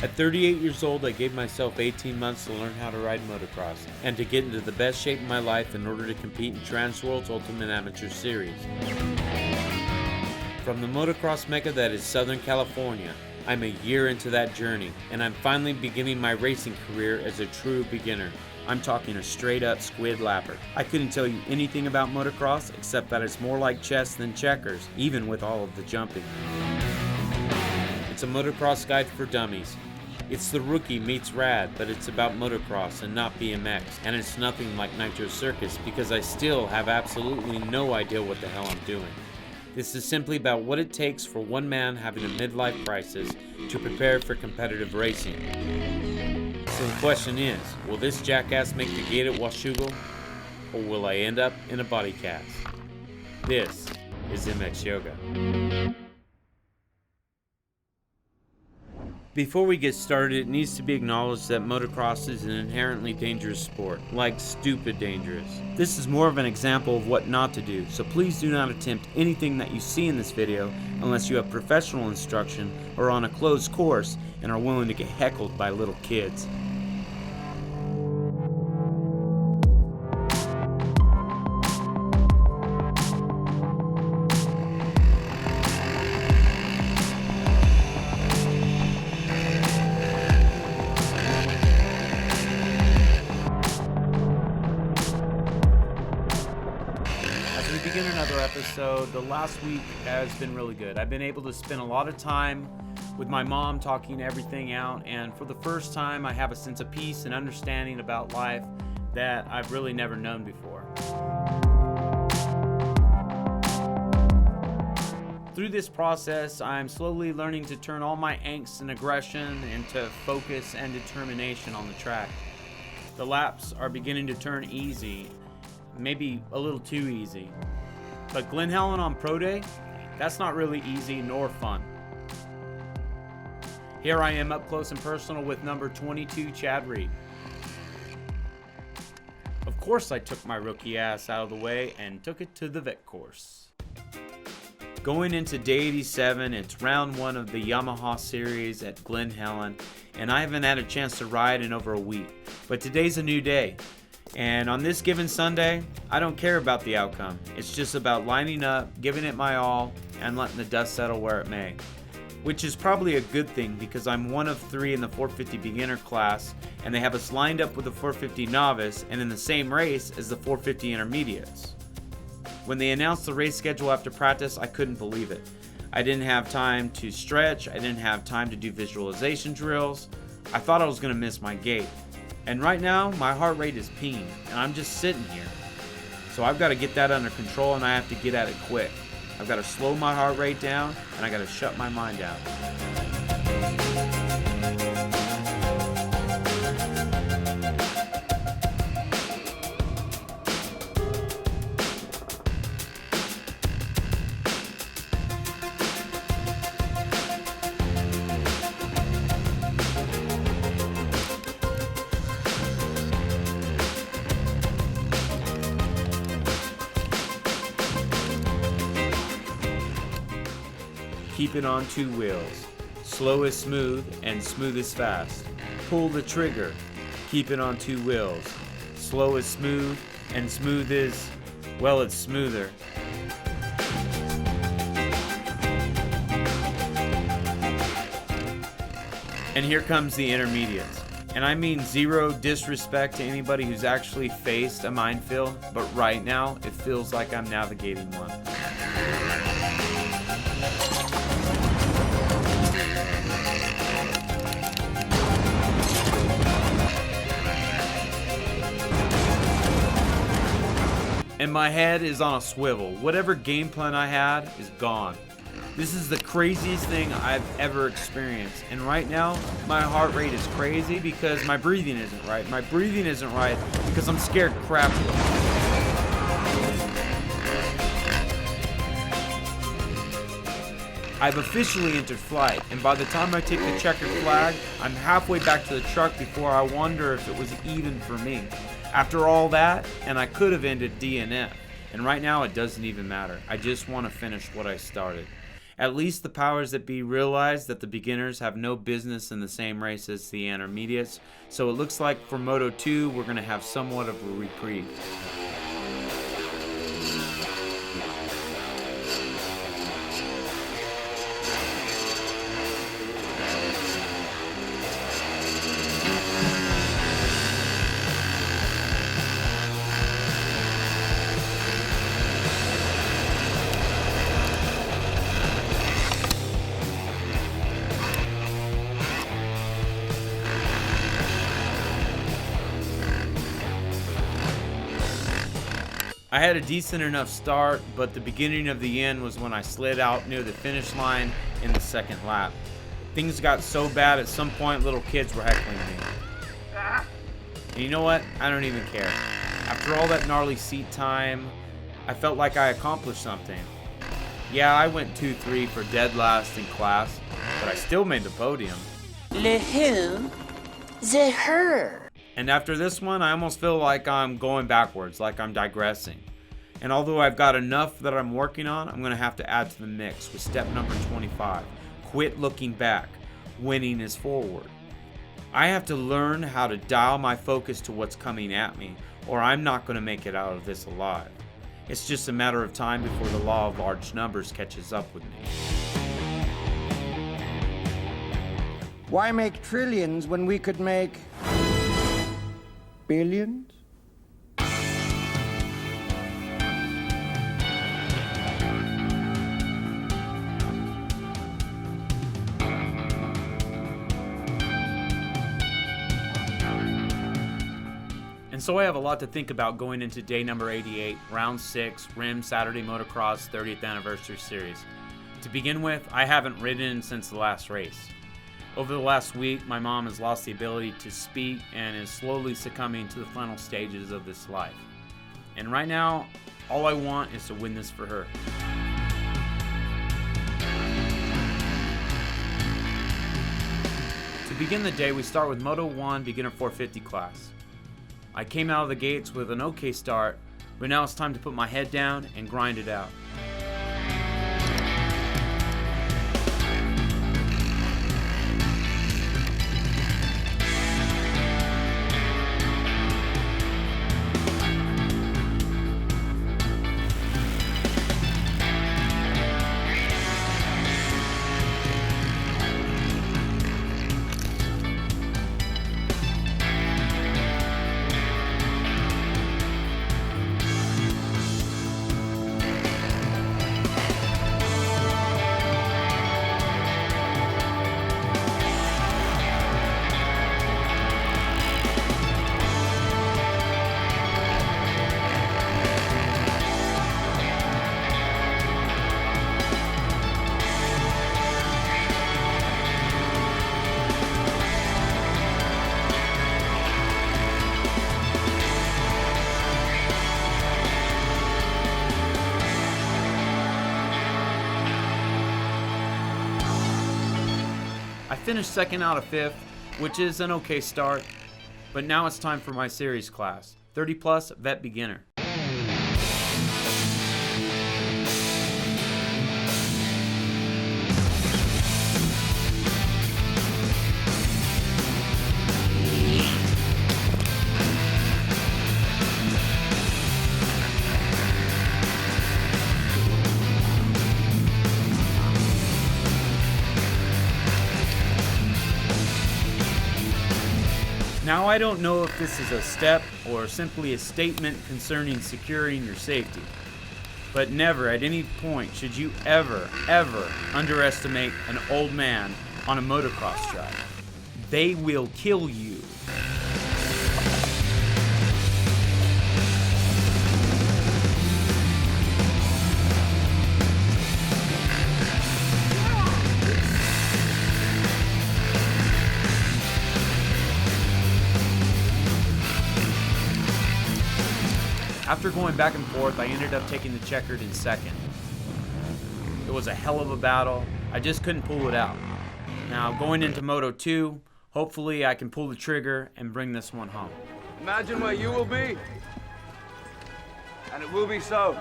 At 38 years old, I gave myself 18 months to learn how to ride motocross and to get into the best shape of my life in order to compete in Transworld's Ultimate Amateur Series. From the motocross mecca that is Southern California, I'm a year into that journey, and I'm finally beginning my racing career as a true beginner. I'm talking a straight-up squid lapper. I couldn't tell you anything about motocross except that it's more like chess than checkers, even with all of the jumping. It's a motocross guide for dummies. It's the Rookie meets Rad, but it's about motocross and not BMX, and it's nothing like Nitro Circus because I still have absolutely no idea what the hell I'm doing. This is simply about what it takes for one man having a midlife crisis to prepare for competitive racing. So the question is, will this jackass make the gate at Washougal, or will I end up in a body cast? This is MX Yoga. Before we get started, it needs to be acknowledged that motocross is an inherently dangerous sport, like stupid dangerous. This is more of an example of what not to do, so please do not attempt anything that you see in this video unless you have professional instruction or on a closed course and are willing to get heckled by little kids. So the last week has been really good. I've been able to spend a lot of time with my mom talking everything out, and for the first time I have a sense of peace and understanding about life that I've really never known before. Through this process, I'm slowly learning to turn all my angst and aggression into focus and determination on the track. The laps are beginning to turn easy, maybe a little too easy. But Glen Helen on Pro Day, that's not really easy nor fun. Here I am up close and personal with number 22, Chad Reed. Of course I took my rookie ass out of the way and took it to the vet course. Going into day 87, it's round 1 of the Yamaha series at Glen Helen, and I haven't had a chance to ride in over a week. But today's a new day. And on this given Sunday, I don't care about the outcome. It's just about lining up, giving it my all, and letting the dust settle where it may. Which is probably a good thing because I'm one of 3 in the 450 beginner class, and they have us lined up with the 450 novice and in the same race as the 450 intermediates. When they announced the race schedule after practice, I couldn't believe it. I didn't have time to stretch, I didn't have time to do visualization drills. I thought I was going to miss my gate. And right now, my heart rate is peeing, and I'm just sitting here. So I've got to get that under control, and I have to get at it quick. I've got to slow my heart rate down, and I got to shut my mind down. Keep it on 2 wheels. Slow is smooth and smooth is fast. Pull the trigger. Keep it on 2 wheels. Slow is smooth and smooth is, well, it's smoother. And here comes the intermediates. And I mean zero disrespect to anybody who's actually faced a minefield, but right now it feels like I'm navigating one. And my head is on a swivel. Whatever game plan I had is gone. This is the craziest thing I've ever experienced. And right now, my heart rate is crazy because my breathing isn't right. My breathing isn't right because I'm scared crap. I've officially entered flight, and by the time I take the checkered flag, I'm halfway back to the truck before I wonder if it was even for me. After all that, and I could have ended DNF, and right now it doesn't even matter. I just want to finish what I started. At least the powers that be realize that the beginners have no business in the same race as the intermediates, so it looks like for Moto 2 we're going to have somewhat of a reprieve. I had a decent enough start, but the beginning of the end was when I slid out near the finish line in the second lap. Things got so bad at some point little kids were heckling me. And you know what? I don't even care. After all that gnarly seat time, I felt like I accomplished something. Yeah, I went 2-3 for dead last in class, but I still made the podium. Le who? The her. And after this one, I almost feel like I'm going backwards, like I'm digressing. And although I've got enough that I'm working on, I'm going to have to add to the mix with step number 25. Quit looking back. Winning is forward. I have to learn how to dial my focus to what's coming at me, or I'm not going to make it out of this alive. It's just a matter of time before the law of large numbers catches up with me. Why make trillions when we could make billions? And so I have a lot to think about going into day number 88, round 6, RIM Saturday Motocross 30th Anniversary Series. To begin with, I haven't ridden since the last race. Over the last week, my mom has lost the ability to speak and is slowly succumbing to the final stages of this life. And right now, all I want is to win this for her. To begin the day, we start with Moto 1 Beginner 450 class. I came out of the gates with an okay start, but now it's time to put my head down and grind it out. I finished second out of 5th, which is an okay start, but now it's time for my series class, 30 plus vet beginner. Now, I don't know if this is a step or simply a statement concerning securing your safety, but never at any point should you ever underestimate an old man on a motocross track. They will kill you. After going back and forth, I ended up taking the checkered in second. It was a hell of a battle. I just couldn't pull it out. Now, going into Moto 2, hopefully I can pull the trigger and bring this one home. Imagine where you will be, and it will be so.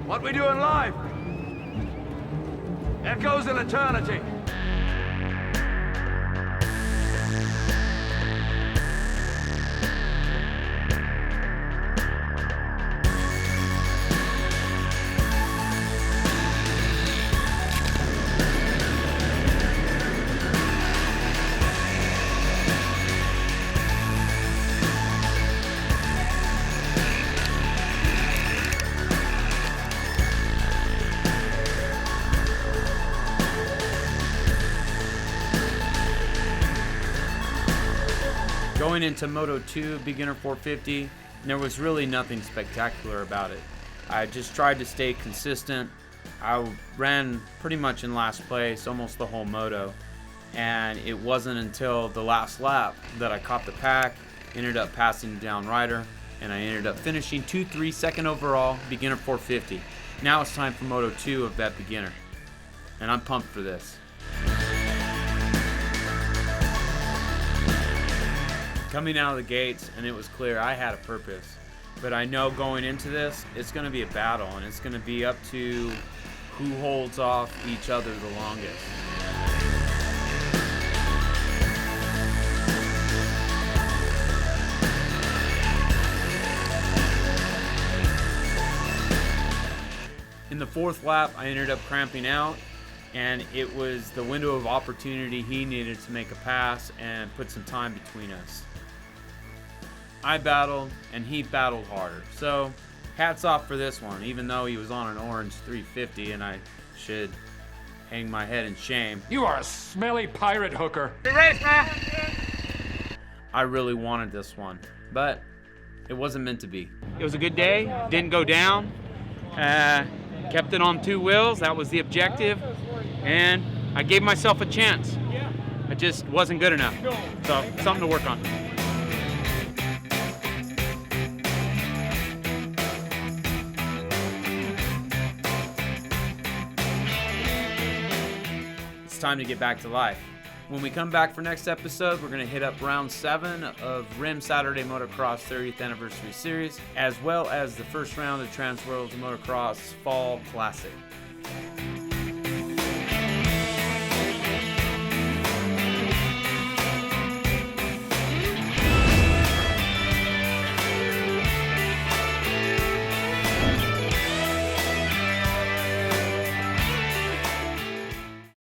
What we do in life Echoes in eternity. Going into Moto 2 Beginner 450, there was really nothing spectacular about it. I just tried to stay consistent. I ran pretty much in last place almost the whole moto, and it wasn't until the last lap that I caught the pack, ended up passing the down rider, and I ended up finishing 2-3 second overall, Beginner 450. Now it's time for Moto 2 of that beginner, and I'm pumped for this. Coming out of the gates, and it was clear I had a purpose. But I know going into this, it's going to be a battle, and it's going to be up to who holds off each other the longest. In the fourth lap, I ended up cramping out, and it was the window of opportunity he needed to make a pass and put some time between us. I battled, and he battled harder. So, hats off for this one, even though he was on an orange 350, and I should hang my head in shame. You are a smelly pirate hooker. I really wanted this one, but it wasn't meant to be. It was a good day, didn't go down, kept it on 2 wheels, that was the objective, and I gave myself a chance. I just wasn't good enough, so something to work on. It's time to get back to life. When we come back for next episode, we're going to hit up round 7 of Rim Saturday Motocross 30th Anniversary Series, as well as the first round of Trans Worlds Motocross Fall Classic.